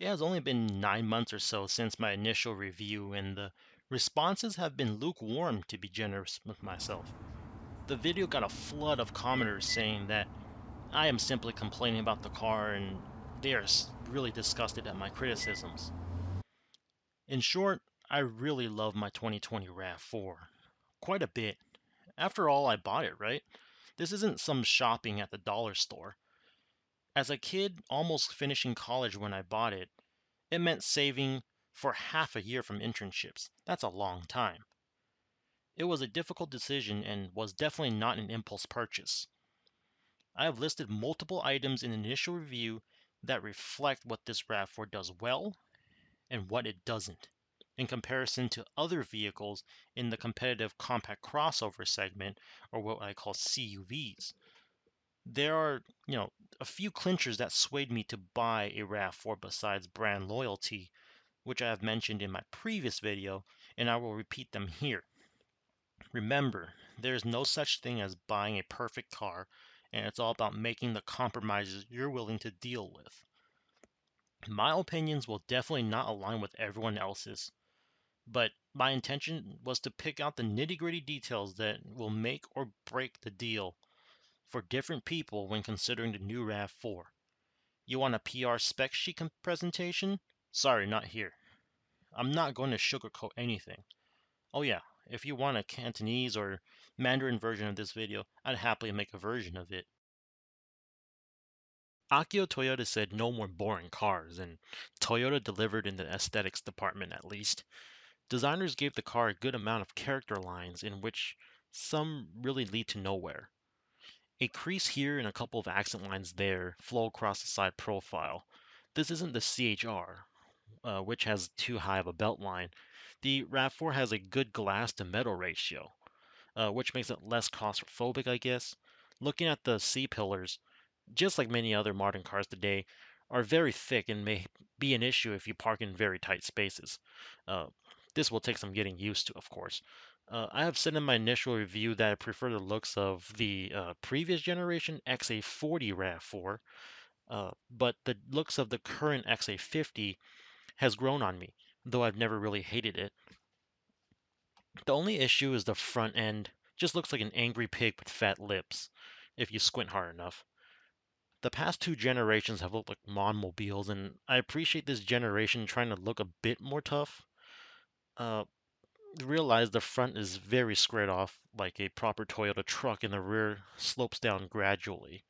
has only been 9 months or so since my initial review, and the responses have been lukewarm, to be generous with myself. The video got a flood of commenters saying that I am simply complaining about the car and they are really disgusted at my criticisms. In short, I really love my 2020 RAV4. Quite a bit. After all, I bought it, right? This isn't some shopping at the dollar store. As a kid, almost finishing college when I bought it, it meant saving for half a year from internships. That's a long time. It was a difficult decision and was definitely not an impulse purchase. I have listed multiple items in the initial review that reflect what this RAV4 does well and what it doesn't, in comparison to other vehicles in the competitive compact crossover segment, or what I call CUVs. There are, a few clinchers that swayed me to buy a RAV4 besides brand loyalty, which I have mentioned in my previous video, and I will repeat them here. Remember, there is no such thing as buying a perfect car, and it's all about making the compromises you're willing to deal with. My opinions will definitely not align with everyone else's, but my intention was to pick out the nitty-gritty details that will make or break the deal for different people when considering the new RAV4. You want a PR spec sheet presentation? Sorry, not here. I'm not going to sugarcoat anything. Oh yeah, if you want a Cantonese or Mandarin version of this video, I'd happily make a version of it. Akio Toyota said no more boring cars, and Toyota delivered in the aesthetics department at least. Designers gave the car a good amount of character lines, in which some really lead to nowhere. A crease here and a couple of accent lines there flow across the side profile. This isn't the CHR, which has too high of a belt line. The RAV4 has a good glass to metal ratio, which makes it less claustrophobic, I guess. Looking at the C pillars, just like many other modern cars today, are very thick and may be an issue if you park in very tight spaces. Uh, this will take some getting used to, of course. I have said in my initial review that I prefer the looks of the previous generation XA40 RAV4, but the looks of the current XA50 has grown on me, though I've never really hated it. The only issue is the front end just looks like an angry pig with fat lips, if you squint hard enough. The past two generations have looked like monomobiles, and I appreciate this generation trying to look a bit more tough. Uh, Realize the front is very squared off, like a proper Toyota truck, and the rear slopes down gradually.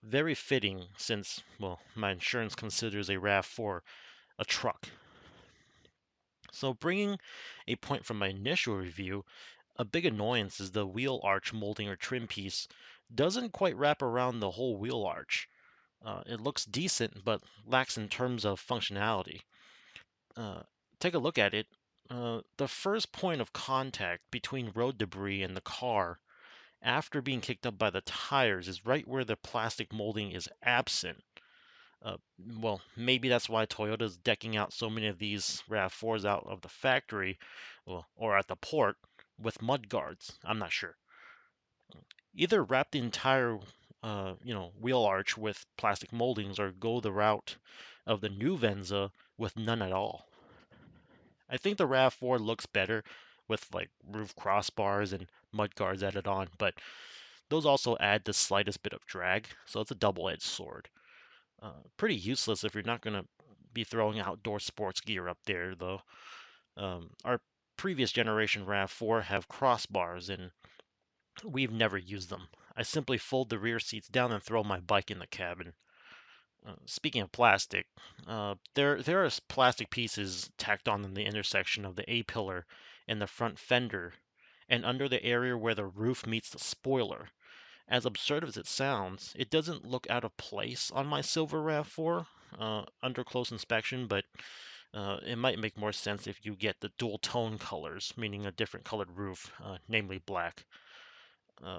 Very fitting since, well, my insurance considers a RAV4 a truck. So, bringing a point from my initial review, a big annoyance is the wheel arch molding or trim piece doesn't quite wrap around the whole wheel arch. It looks decent, but lacks in terms of functionality. Uh, Take a look at it. The first point of contact between road debris and the car after being kicked up by the tires is right where the plastic molding is absent. Well, maybe that's why Toyota's decking out so many of these RAV4s out of the factory, well, or at the port with mud guards. I'm not sure. Either wrap the entire, wheel arch with plastic moldings, or go the route of the new Venza with none at all. I think the RAV4 looks better with like roof crossbars and mud guards added on, but those also add the slightest bit of drag, so it's a double-edged sword. Pretty useless if you're not going to be throwing outdoor sports gear up there, though. Our previous generation RAV4 have crossbars, and we've never used them. I simply fold the rear seats down and throw my bike in the cabin. Speaking of plastic, there are plastic pieces tacked on in the intersection of the A pillar and the front fender, and under the area where the roof meets the spoiler. As absurd as it sounds, it doesn't look out of place on my silver RAV4 under close inspection, but it might make more sense if you get the dual tone colors, meaning a different colored roof, namely black.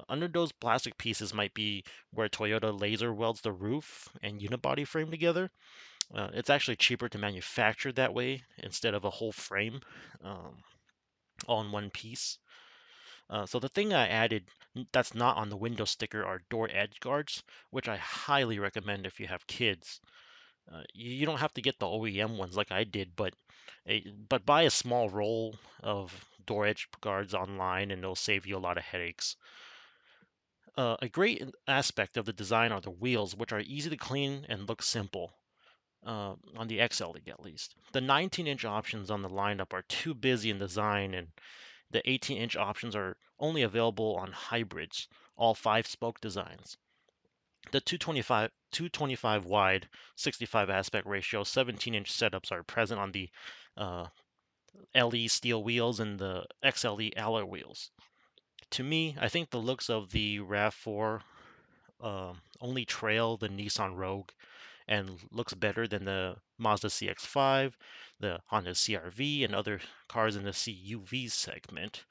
Under those plastic pieces might be where Toyota laser welds the roof and unibody frame together. It's actually cheaper to manufacture that way instead of a whole frame all in one piece. So the thing I added that's not on the window sticker are door edge guards, which I highly recommend if you have kids. You don't have to get the OEM ones like I did, but buy a small roll of door edge guards online, and it'll save you a lot of headaches. A great aspect of the design are the wheels, which are easy to clean and look simple. On the XLE at least. The 19-inch options on the lineup are too busy in design, and the 18-inch options are only available on hybrids, all 5-spoke designs. The 225 wide, 65 aspect ratio, 17-inch setups are present on the uh, LE steel wheels and the XLE alloy wheels. To me, I think the looks of the RAV4 only trail the Nissan Rogue and looks better than the Mazda CX-5, the Honda CR-V, and other cars in the CUV segment.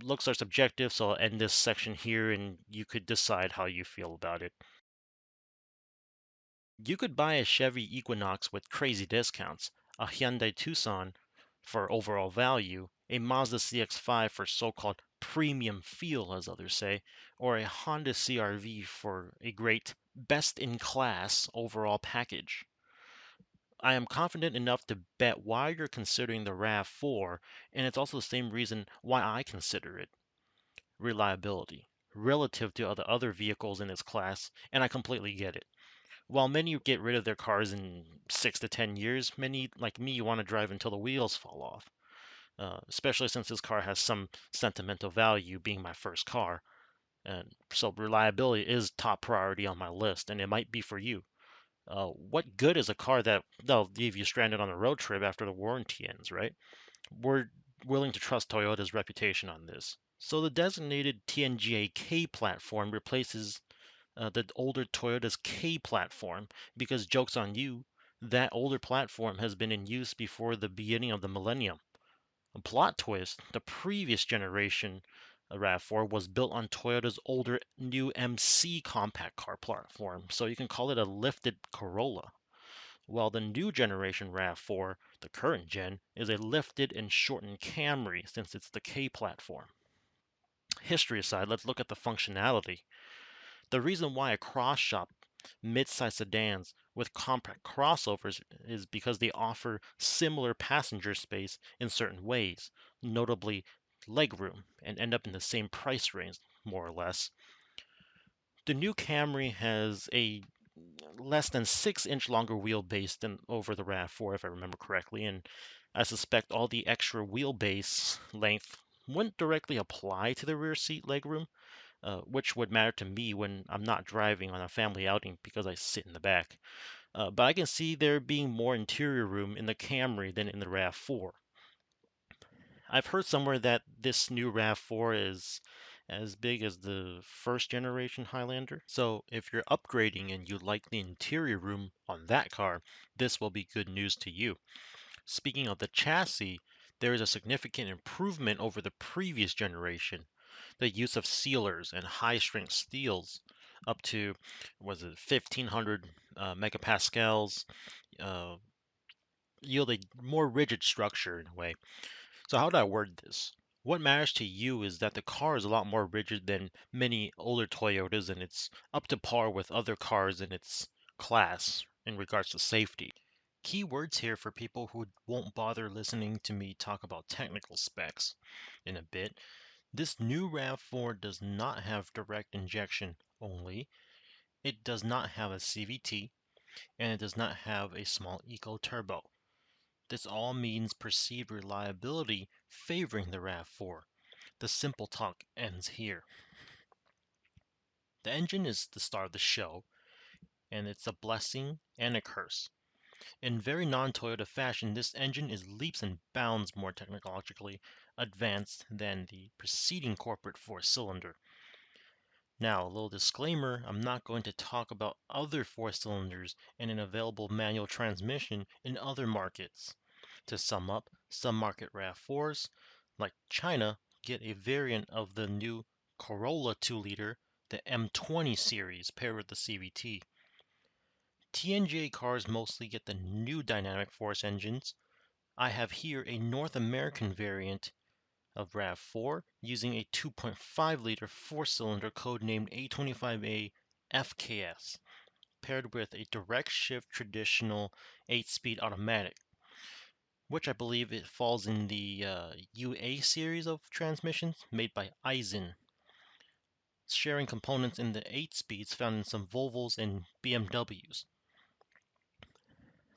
Looks are subjective, so I'll end this section here and you could decide how you feel about it. You could buy a Chevy Equinox with crazy discounts, a Hyundai Tucson for overall value, a Mazda CX-5 for so-called premium feel, as others say, or a Honda CR-V for a great best-in-class overall package. I am confident enough to bet why you're considering the RAV4, and it's also the same reason why I consider it: reliability, relative to other vehicles in its class, and I completely get it. While many get rid of their cars in 6 to 10 years, many, like me, want to drive until the wheels fall off. Especially since this car has some sentimental value, being my first car. And so reliability is top priority on my list, and it might be for you. What good is a car that they'll leave you stranded on a road trip after the warranty ends, right? We're willing to trust Toyota's reputation on this. So the designated TNGA-K platform replaces the older Toyota's K platform, because joke's on you, that older platform has been in use before the beginning of the millennium. A plot twist: the previous generation RAV4 was built on Toyota's older new MC compact car platform, so you can call it a lifted Corolla, while the new generation RAV4, the current gen, is a lifted and shortened Camry since it's the K platform. History aside, let's look at the functionality. The reason why a cross shop midsize sedans with compact crossovers is because they offer similar passenger space in certain ways, notably legroom, and end up in the same price range, more or less. The new Camry has a less than 6-inch longer wheelbase than over the RAV4, if I remember correctly, and I suspect all the extra wheelbase length wouldn't directly apply to the rear seat legroom, which would matter to me when I'm not driving on a family outing because I sit in the back. But I can see there being more interior room in the Camry than in the RAV4. I've heard somewhere that this new RAV4 is as big as the first generation Highlander. So if you're upgrading and you like the interior room on that car, this will be good news to you. Speaking of the chassis, there is a significant improvement over the previous generation. The use of sealers and high strength steels up to, was it 1500 megapascals, uh, yield a more rigid structure in a way. So how do I word this? What matters to you is that the car is a lot more rigid than many older Toyotas, and it's up to par with other cars in its class in regards to safety. Key words here for people who won't bother listening to me talk about technical specs in a bit. This new RAV4 does not have direct injection only, it does not have a CVT, and it does not have a small eco turbo. This all means perceived reliability favoring the RAV4. The simple talk ends here. The engine is the star of the show, and it's a blessing and a curse. In very non-Toyota fashion, this engine is leaps and bounds more technologically advanced than the preceding corporate four-cylinder. Now, a little disclaimer, I'm not going to talk about other four-cylinders and an available manual transmission in other markets. To sum up, some market RAV4s, like China, get a variant of the new Corolla 2-liter, the M20 series, paired with the CVT. TNGA cars mostly get the new dynamic force engines. I have here a North American variant of RAV4 using a 2.5-liter four-cylinder codenamed A25A FKS, paired with a direct shift traditional 8-speed automatic, which I believe it falls in the UA series of transmissions made by Aisin, sharing components in the 8 speeds found in some Volvos and BMWs.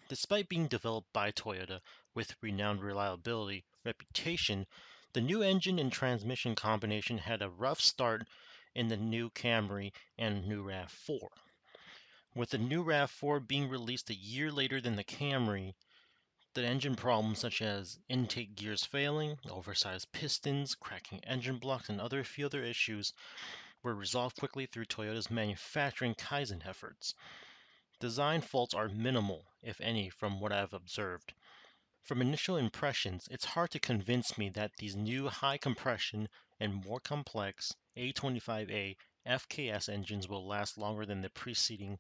Despite being developed by Toyota with renowned reliability reputation, the new engine and transmission combination had a rough start in the new Camry and new RAV4. With the new RAV4 being released a year later than the Camry, the engine problems such as intake gears failing, oversized pistons, cracking engine blocks, and a few other issues were resolved quickly through Toyota's manufacturing Kaizen efforts. Design faults are minimal, if any, from what I've observed. From initial impressions, it's hard to convince me that these new high compression and more complex A25A FKS engines will last longer than the preceding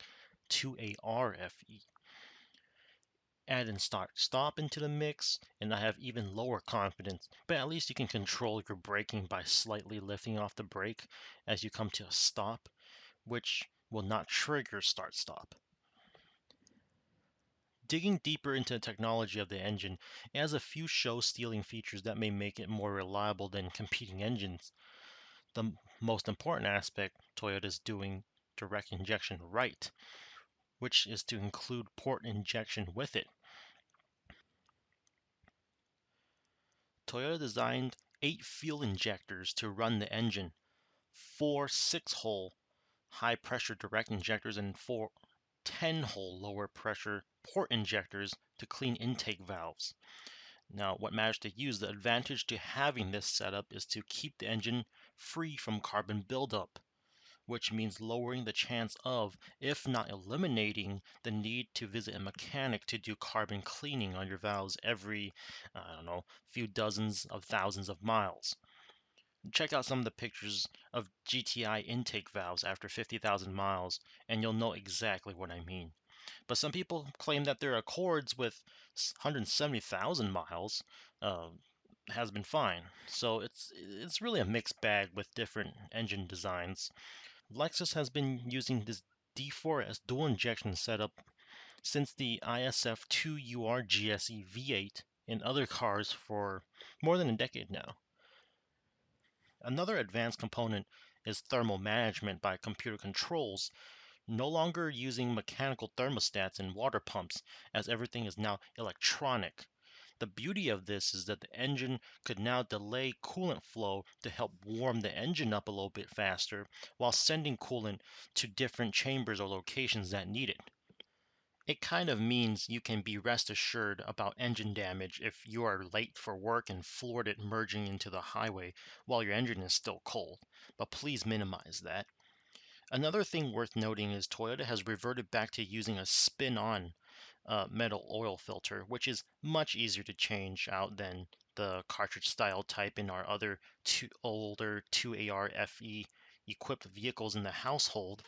2AR FE. Add in start-stop into the mix, and I have even lower confidence, but at least you can control your braking by slightly lifting off the brake as you come to a stop, which will not trigger start-stop. Digging deeper into the technology of the engine, it has a few show-stealing features that may make it more reliable than competing engines. The most important aspect, Toyota is doing direct injection right, which is to include port injection with it. Toyota designed 8 fuel injectors to run the engine, 4 6-hole high-pressure direct injectors, and 4 10-hole lower-pressure port injectors to clean intake valves. Now, what matters to use, the advantage to having this setup is to keep the engine free from carbon buildup, which means lowering the chance of, if not eliminating, the need to visit a mechanic to do carbon cleaning on your valves every, few dozens of thousands of miles. Check out some of the pictures of GTI intake valves after 50,000 miles, and you'll know exactly what I mean. But some people claim that their Accords with 170,000 miles has been fine. So it's really a mixed bag with different engine designs. Lexus has been using this D4S dual injection setup since the ISF 2UR GSE V8 in other cars for more than a decade now. Another advanced component is thermal management by computer controls, no longer using mechanical thermostats and water pumps, as everything is now electronic. The beauty of this is that the engine could now delay coolant flow to help warm the engine up a little bit faster while sending coolant to different chambers or locations that need it. It kind of means you can be rest assured about engine damage if you are late for work and floored it merging into the highway while your engine is still cold, but please minimize that. Another thing worth noting is Toyota has reverted back to using a spin-on metal oil filter, which is much easier to change out than the cartridge style type in our other older 2AR FE equipped vehicles in the household.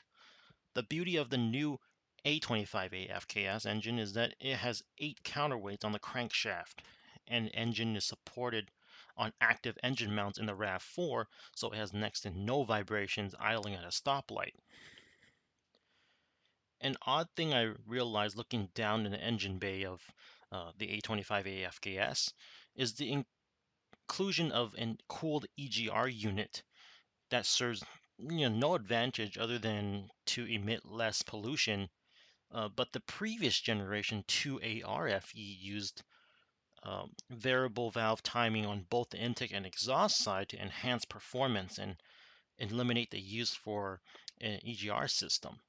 The beauty of the new A25A FKS engine is that it has 8 counterweights on the crankshaft, and engine is supported on active engine mounts in the RAV4, so it has next to no vibrations idling at a stoplight. An odd thing I realized looking down in the engine bay of the A25A FKS is the inclusion of a cooled EGR unit that serves no advantage other than to emit less pollution. But the previous generation 2ARFE used variable valve timing on both the intake and exhaust side to enhance performance and eliminate the use for an EGR system.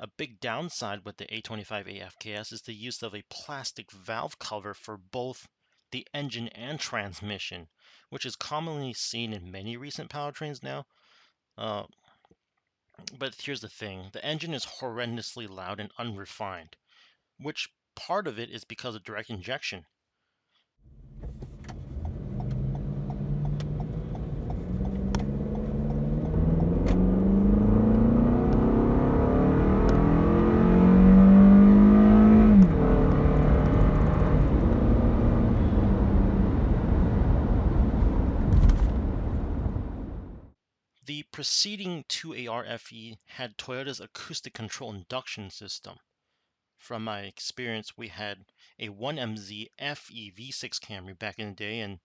A big downside with the A25A FKS is the use of a plastic valve cover for both the engine and transmission, which is commonly seen in many recent powertrains now. Uh, but here's the thing, the engine is horrendously loud and unrefined, which part of it is because of direct injection. The preceding 2AR FE had Toyota's acoustic control induction system. From my experience, we had a 1MZ FE V6 Camry back in the day, and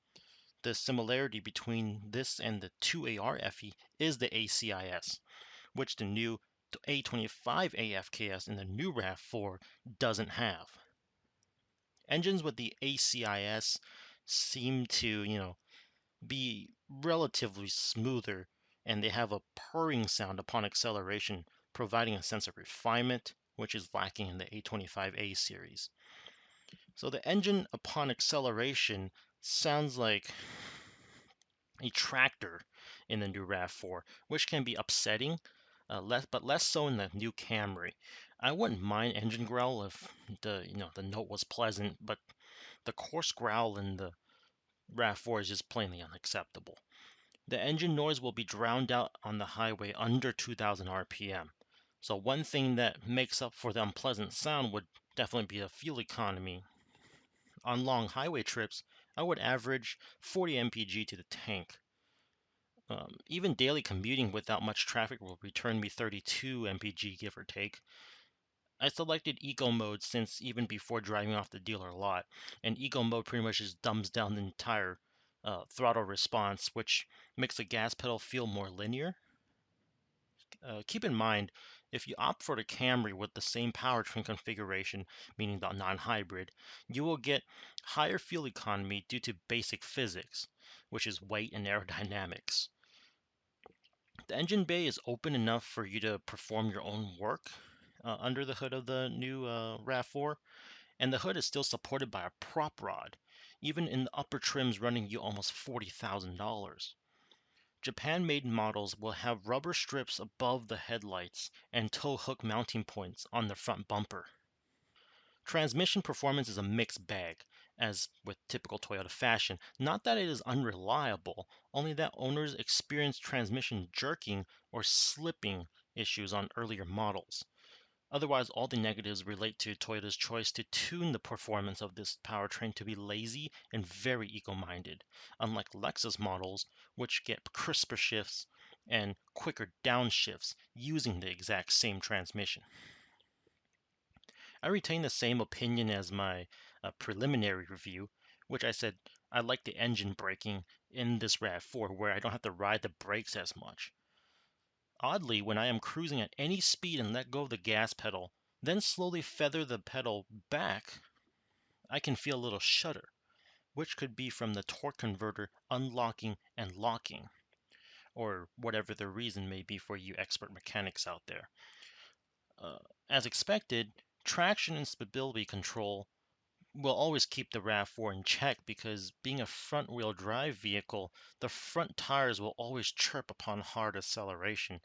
the similarity between this and the 2AR FE is the ACIS, which the new A25 AFKS in the new RAV4 doesn't have. Engines with the ACIS seem to, be relatively smoother, and they have a purring sound upon acceleration, providing a sense of refinement, which is lacking in the A25A series. So the engine upon acceleration sounds like a tractor in the new RAV4, which can be upsetting, but less so in the new Camry. I wouldn't mind engine growl if the note was pleasant, but the coarse growl in the RAV4 is just plainly unacceptable. The engine noise will be drowned out on the highway under 2000 RPM. So one thing that makes up for the unpleasant sound would definitely be the fuel economy. On long highway trips, I would average 40 mpg to the tank. Even daily commuting without much traffic will return me 32 mpg, give or take. I selected Eco mode since even before driving off the dealer lot, and Eco mode pretty much just dumbs down the entire throttle response, which makes the gas pedal feel more linear. Keep in mind, if you opt for the Camry with the same powertrain configuration, meaning the non-hybrid, you will get higher fuel economy due to basic physics, which is weight and aerodynamics. The engine bay is open enough for you to perform your own work under the hood of the new RAV4, and the hood is still supported by a prop rod, even in the upper trims running you almost $40,000. Japan-made models will have rubber strips above the headlights and tow hook mounting points on the front bumper. Transmission performance is a mixed bag, as with typical Toyota fashion. Not that it is unreliable, only that owners experience transmission jerking or slipping issues on earlier models. Otherwise, all the negatives relate to Toyota's choice to tune the performance of this powertrain to be lazy and very eco-minded, unlike Lexus models, which get crisper shifts and quicker downshifts using the exact same transmission. I retain the same opinion as my preliminary review, which I said I like the engine braking in this RAV4 where I don't have to ride the brakes as much. Oddly, when I am cruising at any speed and let go of the gas pedal, then slowly feather the pedal back, I can feel a little shudder, which could be from the torque converter unlocking and locking, or whatever the reason may be for you expert mechanics out there. Uh, as expected, traction and stability control will always keep the RAV4 in check because being a front-wheel drive vehicle, the front tires will always chirp upon hard acceleration,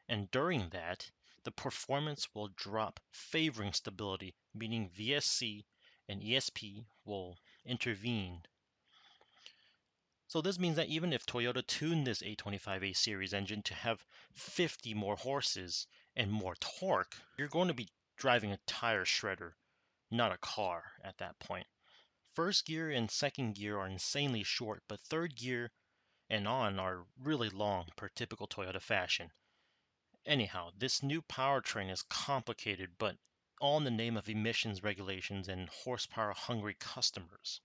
and during that, the performance will drop, favoring stability, meaning VSC and ESP will intervene. So this means that even if Toyota tuned this A25A series engine to have 50 more horses and more torque, you're going to be driving a tire shredder, not a car at that point. First gear and second gear are insanely short, but third gear and on are really long per typical Toyota fashion. Anyhow, this new powertrain is complicated, but all in the name of emissions regulations and horsepower hungry customers.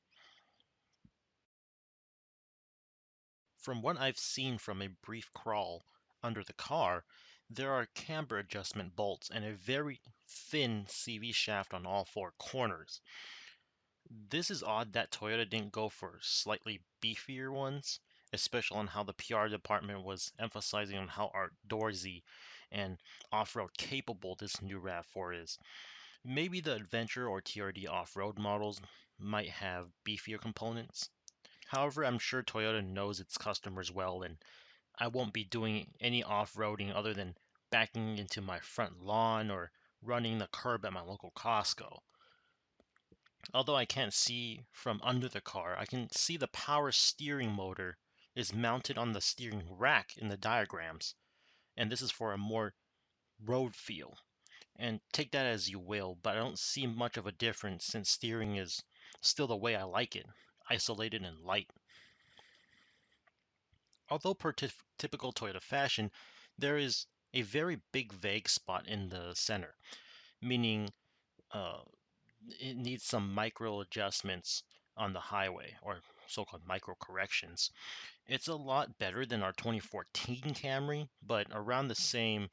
From what I've seen from a brief crawl under the car, there are camber adjustment bolts and a very thin CV shaft on all four corners. This is odd that Toyota didn't go for slightly beefier ones, especially on how the PR department was emphasizing on how outdoorsy and off-road capable this new RAV4 is. Maybe the Adventure or TRD off-road models might have beefier components. However, I'm sure Toyota knows its customers well, and I won't be doing any off-roading other than backing into my front lawn or running the curb at my local Costco. Although I can't see from under the car, I can see the power steering motor is mounted on the steering rack in the diagrams, and this is for a more road feel. And take that as you will, but I don't see much of a difference since steering is still the way I like it, isolated and light. Although per typical Toyota fashion, there is a very big vague spot in the center, meaning uh, it needs some micro adjustments on the highway or so-called micro corrections. It's a lot better than our 2014 Camry, but around the same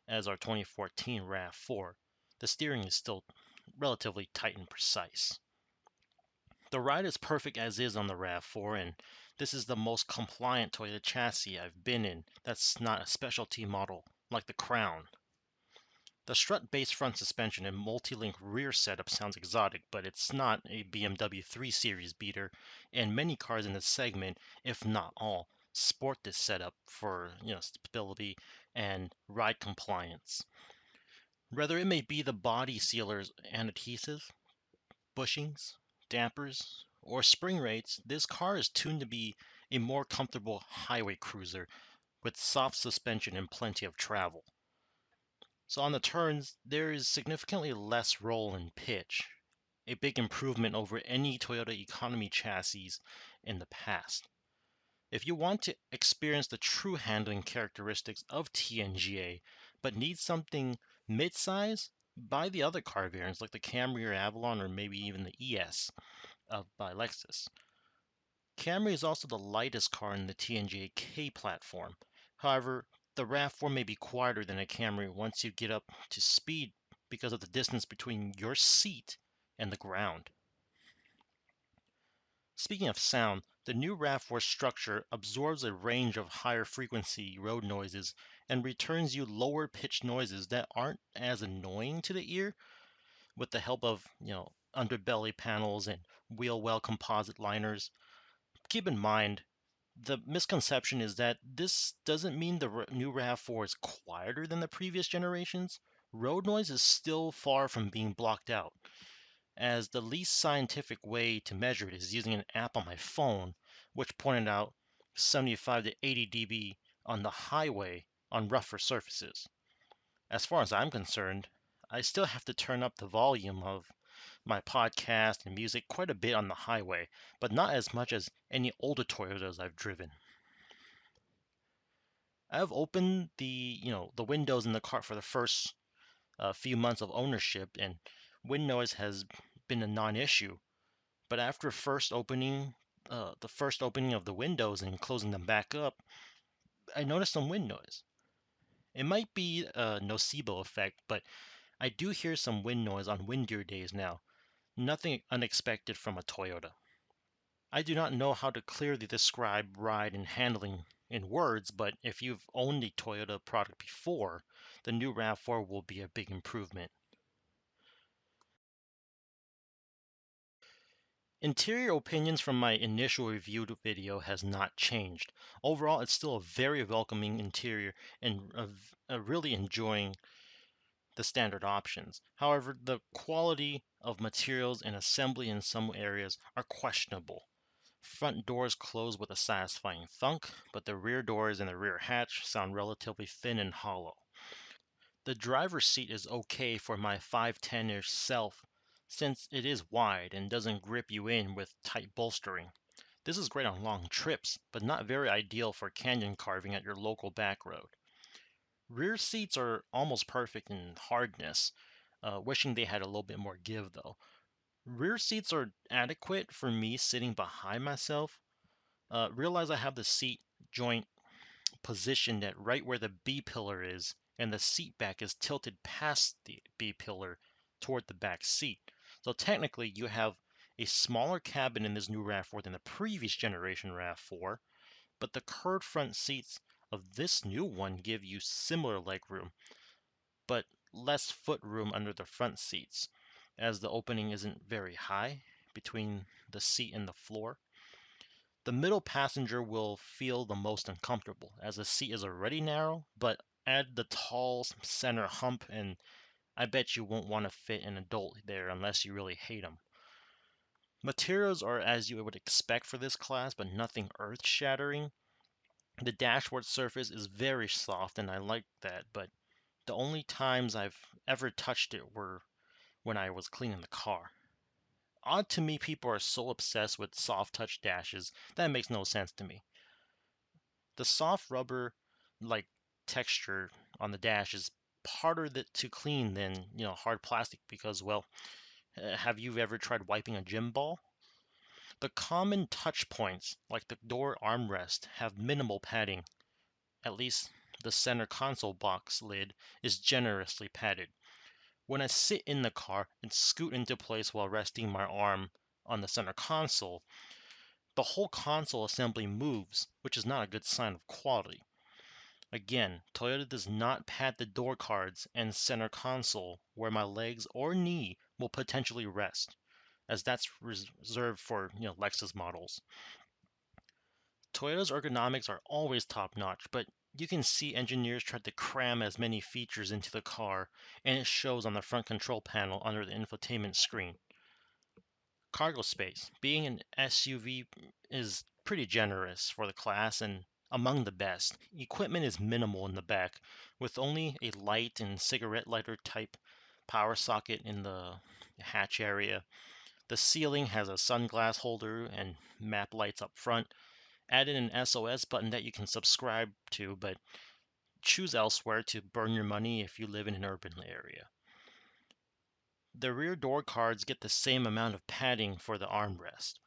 as our 2014 RAV4. The steering is still relatively tight and precise. The ride is perfect as is on the RAV4, and this is the most compliant Toyota chassis I've been in that's not a specialty model like the Crown. The strut-based front suspension and multi-link rear setup sounds exotic, but it's not a BMW 3 Series beater, and many cars in this segment, if not all, sport this setup for stability and ride compliance. Whether it may be the body sealers and adhesive, bushings, dampers, or spring rates, this car is tuned to be a more comfortable highway cruiser with soft suspension and plenty of travel. So on the turns, there is significantly less roll and pitch, a big improvement over any Toyota economy chassis in the past. If you want to experience the true handling characteristics of TNGA, but need something mid-size, buy the other car variants like the Camry or Avalon or maybe even the ES by Lexus. Camry is also the lightest car in the TNGA-K platform. However, the RAV4 may be quieter than a Camry once you get up to speed because of the distance between your seat and the ground. Speaking of sound, the new RAV4 structure absorbs a range of higher frequency road noises and returns you lower pitched noises that aren't as annoying to the ear with the help of, underbelly panels and wheel well composite liners. Keep in mind, the misconception is that this doesn't mean the new RAV4 is quieter than the previous generations. Road noise is still far from being blocked out, as the least scientific way to measure it is using an app on my phone, which pointed out 75 to 80 dB on the highway on rougher surfaces. As far as I'm concerned, I still have to turn up the volume of my podcast and music quite a bit on the highway, but not as much as any older Toyotas I've driven. I've opened the windows in the car for the first few months of ownership, and wind noise has been a non-issue. But after the first opening of the windows and closing them back up, I noticed some wind noise. It might be a nocebo effect, but I do hear some wind noise on windier days now. Nothing unexpected from a Toyota. I do not know how to clearly describe ride and handling in words, but if you've owned a Toyota product before, the new RAV4 will be a big improvement. Interior opinions from my initial review video has not changed. Overall, it's still a very welcoming interior and really enjoying the standard options. However, the quality of materials and assembly in some areas are questionable. Front doors close with a satisfying thunk, but the rear doors and the rear hatch sound relatively thin and hollow. The driver's seat is okay for my 5'10-ish self since it is wide and doesn't grip you in with tight bolstering. This is great on long trips, but not very ideal for canyon carving at your local back road. Rear seats are almost perfect in hardness, wishing they had a little bit more give though. Rear seats are adequate for me sitting behind myself. Realize I have the seat joint positioned at right where the B pillar is, and the seat back is tilted past the B pillar toward the back seat. So technically, you have a smaller cabin in this new RAV4 than the previous generation RAV4, but the curved front seats of this new one give you similar legroom, but less footroom under the front seats, as the opening isn't very high between the seat and the floor. The middle passenger will feel the most uncomfortable, as the seat is already narrow, but add the tall center hump, and I bet you won't want to fit an adult there unless you really hate them. Materials are as you would expect for this class, but nothing earth-shattering. The dashboard surface is very soft, and I like that, but the only times I've ever touched it were when I was cleaning the car. Odd to me, people are so obsessed with soft touch dashes. That makes no sense to me. The soft rubber like texture on the dash is harder to clean than, hard plastic because, well, have you ever tried wiping a gym ball? The common touch points, like the door armrest, have minimal padding. At least the center console box lid is generously padded. When I sit in the car and scoot into place while resting my arm on the center console, the whole console assembly moves, which is not a good sign of quality. Again, Toyota does not pad the door cards and center console where my legs or knee will potentially rest, as that's reserved for Lexus models. Toyota's ergonomics are always top notch, but you can see engineers tried to cram as many features into the car, and it shows on the front control panel under the infotainment screen. Cargo space. Being an SUV is pretty generous for the class and among the best. Equipment is minimal in the back, with only a light and cigarette lighter type power socket in the hatch area. The ceiling has a sunglass holder and map lights up front. Added an SOS button that you can subscribe to, but choose elsewhere to burn your money if you live in an urban area. The rear door cards get the same amount of padding for the armrest.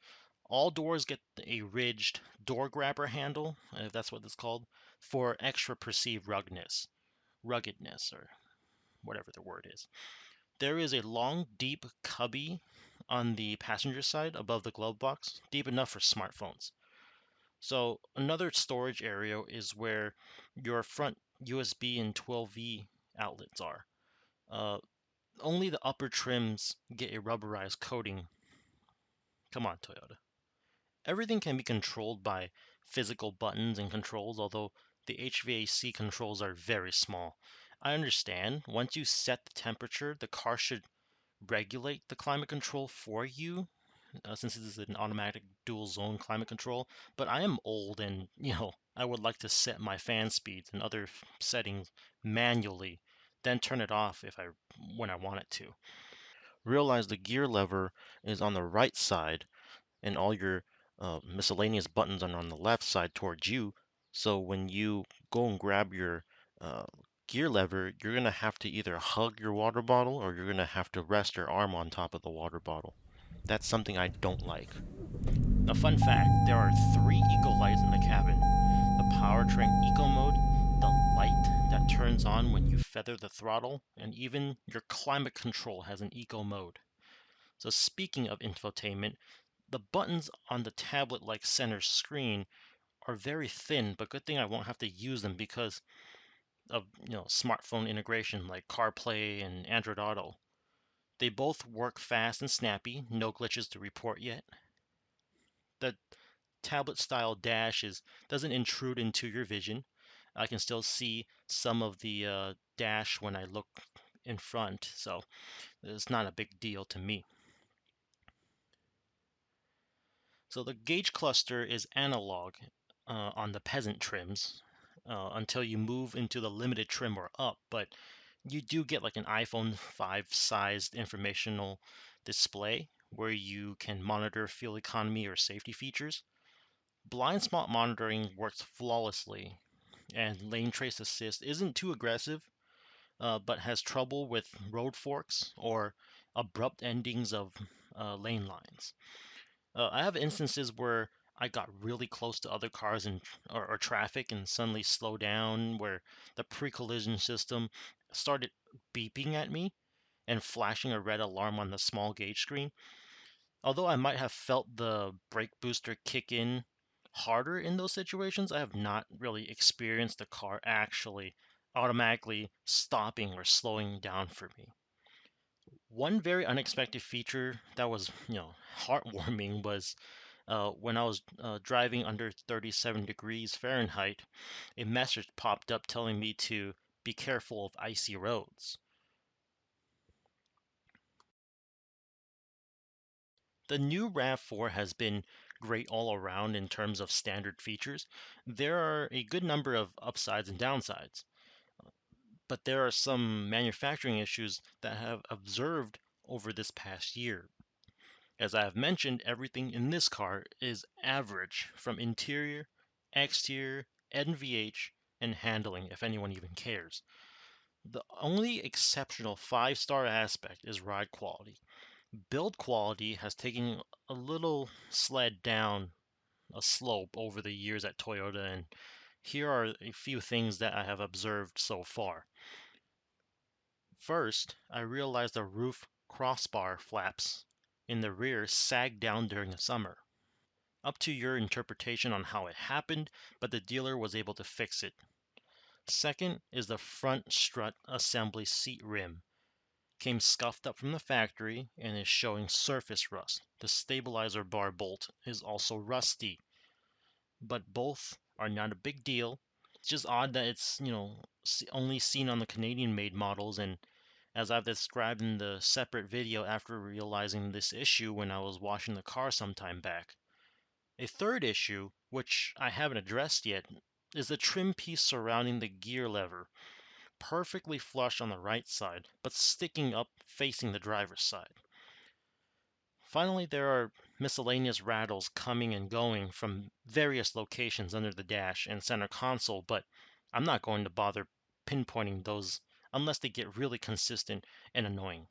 All doors get a ridged door grabber handle, if that's what it's called, for extra perceived ruggedness, or whatever the word is. There is a long, deep cubby on the passenger side above the glove box, deep enough for smartphones. So another storage area is where your front USB and 12V outlets are. Uh, Only the upper trims get a rubberized coating. Come on, Toyota. Everything can be controlled by physical buttons and controls, although the HVAC controls are very small. I understand once you set the temperature, the car should regulate the climate control for you, since this is an automatic dual zone climate control. But I am old and, I would like to set my fan speeds and other settings manually, then turn it off when I want it to. Realize the gear lever is on the right side and all your miscellaneous buttons are on the left side towards you. So when you go and grab your uh, gear lever, you're going to have to either hug your water bottle or you're going to have to rest your arm on top of the water bottle. That's something I don't like. A fun fact, there are three eco lights in the cabin. The powertrain eco mode, the light that turns on when you feather the throttle, and even your climate control has an eco mode. So speaking of infotainment, the buttons on the tablet-like center screen are very thin, but good thing I won't have to use them because of smartphone integration like CarPlay and Android Auto. They both work fast and snappy, no glitches to report yet. The tablet style dash doesn't intrude into your vision. I can still see some of the dash when I look in front, so it's not a big deal to me. So the gauge cluster is analog on the peasant trims until you move into the limited trim or up, but you do get like an iPhone 5 sized informational display where you can monitor fuel economy or safety features. Blind spot monitoring works flawlessly, and lane trace assist isn't too aggressive, but has trouble with road forks or abrupt endings of lane lines. I have instances where I got really close to other cars or traffic and suddenly slow down, where the pre-collision system started beeping at me and flashing a red alarm on the small gauge screen. Although I might have felt the brake booster kick in harder in those situations, I have not really experienced the car actually automatically stopping or slowing down for me. One very unexpected feature that was, heartwarming was when I was driving under 37 degrees Fahrenheit, a message popped up telling me to be careful of icy roads. The new RAV4 has been great all around in terms of standard features. There are a good number of upsides and downsides, but there are some manufacturing issues that I have observed over this past year. As I have mentioned, everything in this car is average from interior, exterior, NVH, and handling, if anyone even cares. The only exceptional 5-star aspect is ride quality. Build quality has taken a little sled down a slope over the years at Toyota, and here are a few things that I have observed so far. First, I realized the roof crossbar flaps in the rear sagged down during the summer. Up to your interpretation on how it happened, but the dealer was able to fix it. Second is the front strut assembly seat rim. Came scuffed up from the factory and is showing surface rust. The stabilizer bar bolt is also rusty, but both are not a big deal. It's just odd that it's, only seen on the Canadian made models, and as I've described in the separate video after realizing this issue when I was washing the car some time back. A third issue, which I haven't addressed yet, is the trim piece surrounding the gear lever, perfectly flush on the right side, but sticking up facing the driver's side. Finally, there are miscellaneous rattles coming and going from various locations under the dash and center console, but I'm not going to bother pinpointing those unless they get really consistent and annoying.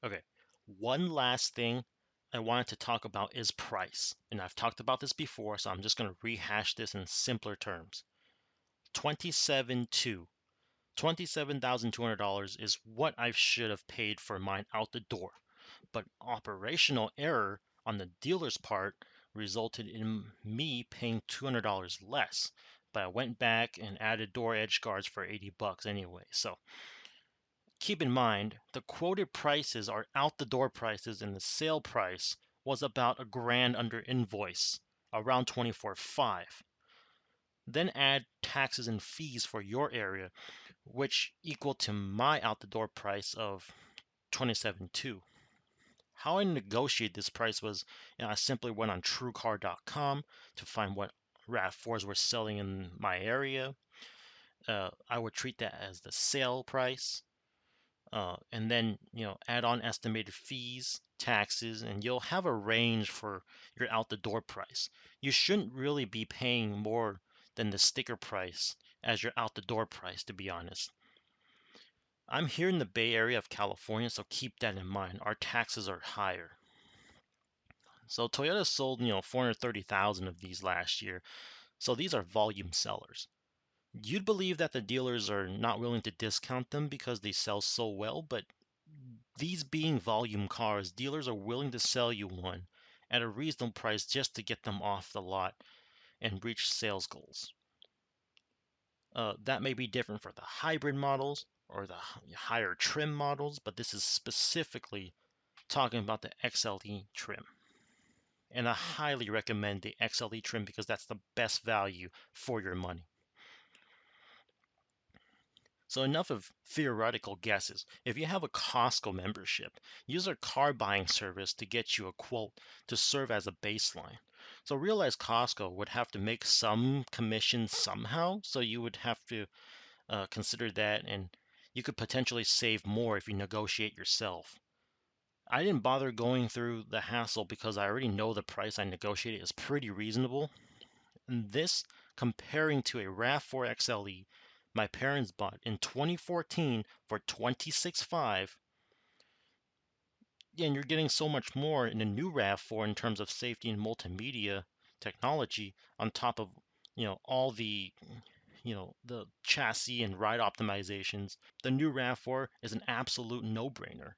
Okay, one last thing I wanted to talk about is price. And I've talked about this before, so I'm just going to rehash this in simpler terms. 27.2. $27,200 is what I should have paid for mine out the door. But operational error on the dealer's part resulted in me paying $200 less. But I went back and added door edge guards for $80 anyway. So keep in mind, the quoted prices are out the door prices, and the sale price was about a grand under invoice, around 24.5. Then add taxes and fees for your area, which equal to my out the door price of 27.2. How I negotiated this price was, I simply went on TrueCar.com to find what RAV4s were selling in my area. I would treat that as the sale price. And then add on estimated fees, taxes, and you'll have a range for your out the door price. You shouldn't really be paying more than the sticker price as your out the door price, to be honest. I'm here in the Bay Area of California, so keep that in mind. Our taxes are higher. So Toyota sold 430,000 of these last year, so these are volume sellers. You'd believe that the dealers are not willing to discount them because they sell so well, but these being volume cars, dealers are willing to sell you one at a reasonable price just to get them off the lot and reach sales goals. That may be different for the hybrid models or the higher trim models, but this is specifically talking about the XLE trim. And I highly recommend the XLE trim because that's the best value for your money. So enough of theoretical guesses. If you have a Costco membership, use our car buying service to get you a quote to serve as a baseline. So realize Costco would have to make some commission somehow, so you would have to consider that, and you could potentially save more if you negotiate yourself. I didn't bother going through the hassle because I already know the price I negotiated is pretty reasonable. This, comparing to a RAV4 XLE my parents bought in 2014 for 26.5, and you're getting so much more in the new RAV4 in terms of safety and multimedia technology on top of all the the chassis and ride optimizations. The new RAV4 is an absolute no-brainer.